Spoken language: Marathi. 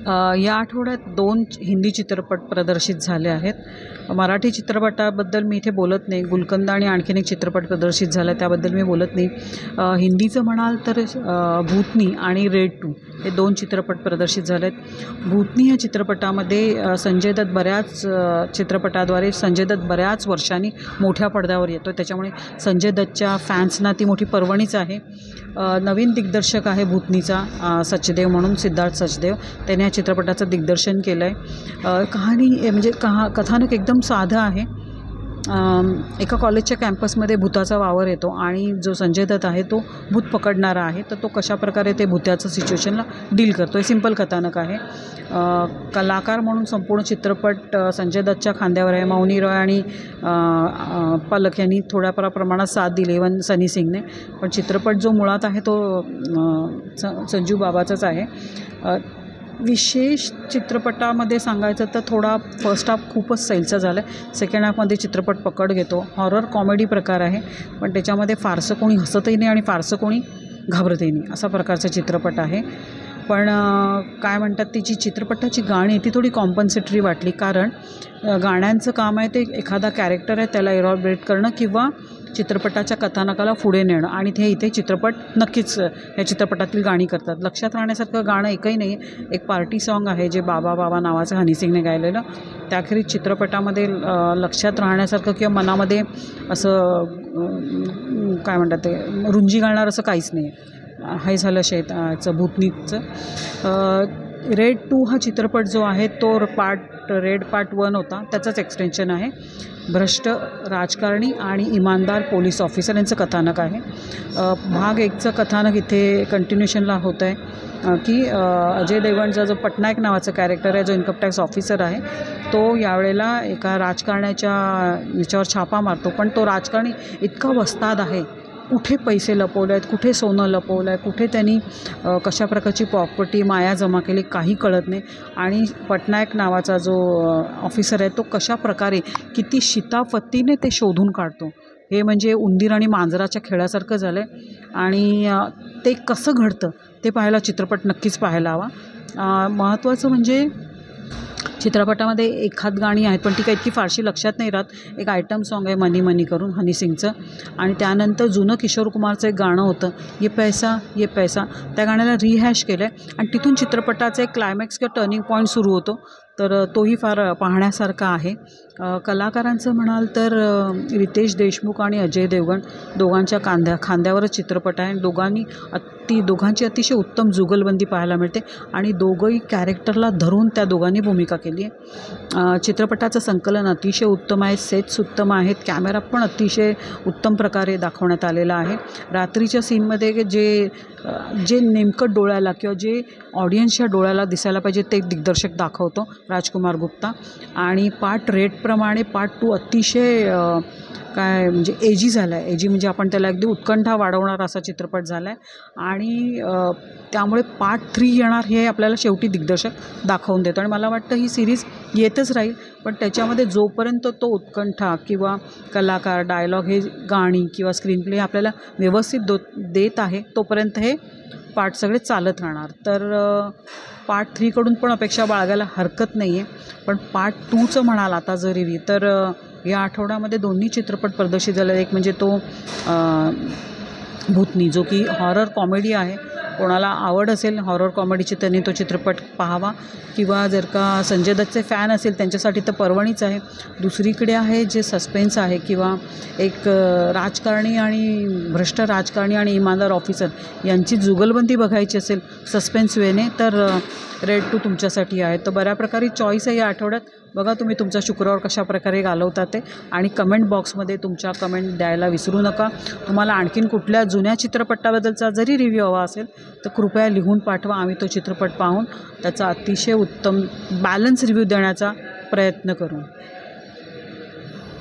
या आठवड्यात 2 हिंदी चित्रपट प्रदर्शित झाले आहेत. मराठी चित्रपटाबद्दल मी इथे बोलत नाही. गुलकंद आणि आणखीन एक चित्रपट प्रदर्शित झाला त्याबद्दल मी बोलत नाही. हिंदीचं म्हणाल तर भूतनी आणि रेड 2 हे 2 चित्रपट प्रदर्शित झाले आहेत. भूतनी या चित्रपटामध्ये संजय दत्त बऱ्याच वर्षांनी मोठ्या पडद्यावर येतो. त्याच्यामुळे संजय दत्तच्या फॅन्सना ती मोठी पर्वणीच आहे. नवीन दिग्दर्शक आहे भूतनीचा सचदेव म्हणून, सिद्धार्थ सचदेव. त्याने या चित्रपटाचं दिग्दर्शन केलं आहे. कहाणी म्हणजे कथानक एकदम साधं आहे. एका कॉलेजच्या कॅम्पसमध्ये भूताचा वावर येतो आणि जो संजय दत्त आहे तो भूत पकडणारा आहे. तर तो कशाप्रकारे ते भूताचं सिच्युएशनला डील करतो हे सिंपल कथानक आहे. कलाकार म्हणून संपूर्ण चित्रपट संजय दत्तच्या खांद्यावर आहे. मौनी रॉय आणि पलक यांनी थोड्या प्रमाणात साथ दिली, इवन सनी सिंगने. पण चित्रपट जो मुळात आहे तो संजू बाबाचाच आहे. विशेष चित्रपटामध्ये सांगायचं तर थोडा फर्स्ट हाफ खूपच सैलचा झाला आहे. सेकंड हाफमध्ये चित्रपट पकड घेतो. हॉरर कॉमेडी प्रकार आहे, पण त्याच्यामध्ये फारसं कोणी हसतही नाही आणि फारसं कोणी घाबरतही नाही असा प्रकारचा चित्रपट आहे. पण काय म्हणतात, तिची चित्रपटाची गाणी ती थोडी कॉम्पन्सेटरी वाटली. कारण गाण्यांचं काम आहे ते एखादा कॅरेक्टर आहे त्याला इलॉबरेट करणं किंवा चित्रपटाच्या कथानकाला पुढे नेणं, आणि ते इथे चित्रपट नक्कीच या चित्रपटातील गाणी करतात. लक्षात राहण्यासारखं गाणं एकही नाही आहे. एक पार्टी सॉन्ग आहे जे बाबा बाबा नावाचं हनी सिंगने गायलेलं. त्याखेरीज चित्रपटामध्ये लक्षात राहण्यासारखं किंवा मनामध्ये असं काय म्हणतात ते रुंजी घालणार असं काहीच नाही आहे. हे झालं भूतनीचं. रेड 2 हा चित्रपट जो आहे तो रेड पार्ट 1 होता, त्याचंच एक्सटेन्शन आहे. भ्रष्ट राजकारणी आणि इमानदार पोलीस ऑफिसर यांचं कथानक आहे. भाग 1चं कथानक इथे कंटिन्युएशनला होतं आहे की अजय देवगणचा जो पटनायक नावाचा कॅरेक्टर आहे, जो इन्कम टॅक्स ऑफिसर आहे, तो यावेळेला एका राजकारण्याच्या याच्यावर छापा मारतो. पण तो राजकारणी इतका वस्ताद आहे, कुठे पैसे लपवले आहेत, कुठे सोनं लपवलं आहे, कुठे त्यांनी कशा प्रकारची प्रॉपर्टी माया जमा केली काही कळत नाही. आणि पटनायक नावाचा जो ऑफिसर आहे तो कशा प्रकारे किती शिताफत्तीने ते शोधून काढतो, हे म्हणजे उंदीर आणि मांजराच्या खेळासारखं झालं आहे. आणि ते कसं घडतं ते पाहायला चित्रपट नक्कीच पाहायला हवा. महत्त्वाचं म्हणजे चित्रपटामध्ये एखाद गाणी आहेत पण ती काही इतकी फारशी लक्षात नाही राहत. एक आयटम सॉन्ग आहे मनी मनी करून हनी सिंगचं, आणि त्यानंतर जुनं किशोर कुमारचं एक गाणं होतं ये पैसा, त्या गाण्याला रिहॅश केलं आहे. आणि तिथून चित्रपटाचा एक क्लायमॅक्स किंवा टर्निंग पॉईंट सुरू होतो. तर तोही फार पाहण्यासारखा आहे. कलाकारांचं म्हणाल तर रितेश देशमुख आणि अजय देवगण दोघांच्या खांद्यावरच चित्रपट आहे. दोघांची अतिशय उत्तम जुगलबंदी पाहायला मिळते आणि दोघंही कॅरेक्टरला धरून त्या दोघांनी भूमिका केली आहे. चित्रपटाचं संकलन अतिशय उत्तम आहे, सेट्स उत्तम आहेत, कॅमेरा पण अतिशय उत्तम प्रकारे दाखवण्यात आलेला आहे. रात्रीच्या सीनमध्ये जे नेमकं डोळ्याला किंवा जे ऑडियन्सच्या डोळ्याला दिसायला पाहिजे ते दिग्दर्शक दाखवतो राजकुमार गुप्ता. आणि पार्ट रेडप्रमाणे पार्ट 2 अतिशय म्हणजे एजी झाला आहे. एजी म्हणजे आपण त्याला अगदी उत्कंठा वाढवणारा असा चित्रपट झाला आहे. आणि त्यामुळे पार्ट 3 येणार हे आपल्याला शेवटी दिग्दर्शक दाखवून देतो. आणि मला वाटतं ही सिरीज येतच राहील, पण त्याच्यामध्ये जोपर्यंत तो उत्कंठा किंवा कलाकार, डायलॉग, हे गाणी किंवा स्क्रीन प्ले आपल्याला व्यवस्थित देत आहे तोपर्यंत हे पार्ट सगळे चालत राहणार. तर पार्ट 3कडून पण अपेक्षा बाळगायला हरकत नाही आहे. पण पार्ट 2चं म्हणाल आता जरी तर या आठवड्यामध्ये 2 चित्रपट प्रदर्शित झाले. एक म्हणजे तो भूतनी, जो की हॉरर कॉमेडी आहे. कोणाला आवड असेल हॉरर कॉमेडीची त्यांनी तो चित्रपट पाहावा, किंवा जर का संजय दत्तचे फॅन असेल त्यांच्यासाठी तर पर्वणीच आहे. दुसरीकडे आहे जे सस्पेन्स आहे किंवा एक भ्रष्ट राजकारणी आणि इमानदार ऑफिसर यांची जुगलबंदी बघायची असेल सस्पेन्स वेने, तर रेड 2 तुमच्यासाठी आहे. तर बऱ्या प्रकारे चॉईस आहे या आठवड्यात. बघा तुम्ही तुमचा शुक्रवार कशा प्रकारे घालवता ते, आणि कमेंट बॉक्समध्ये तुमच्या कमेंट द्यायला विसरू नका. तुम्हाला आणखीन कुठल्या जुन्या चित्रपटाबद्दलचा जरी रिव्ह्यू हवा असेल तर कृपया लिहून पाठवा. आम्ही तो चित्रपट पाहून त्याचा अतिशय उत्तम बॅलन्स रिव्ह्यू देण्याचा प्रयत्न करू.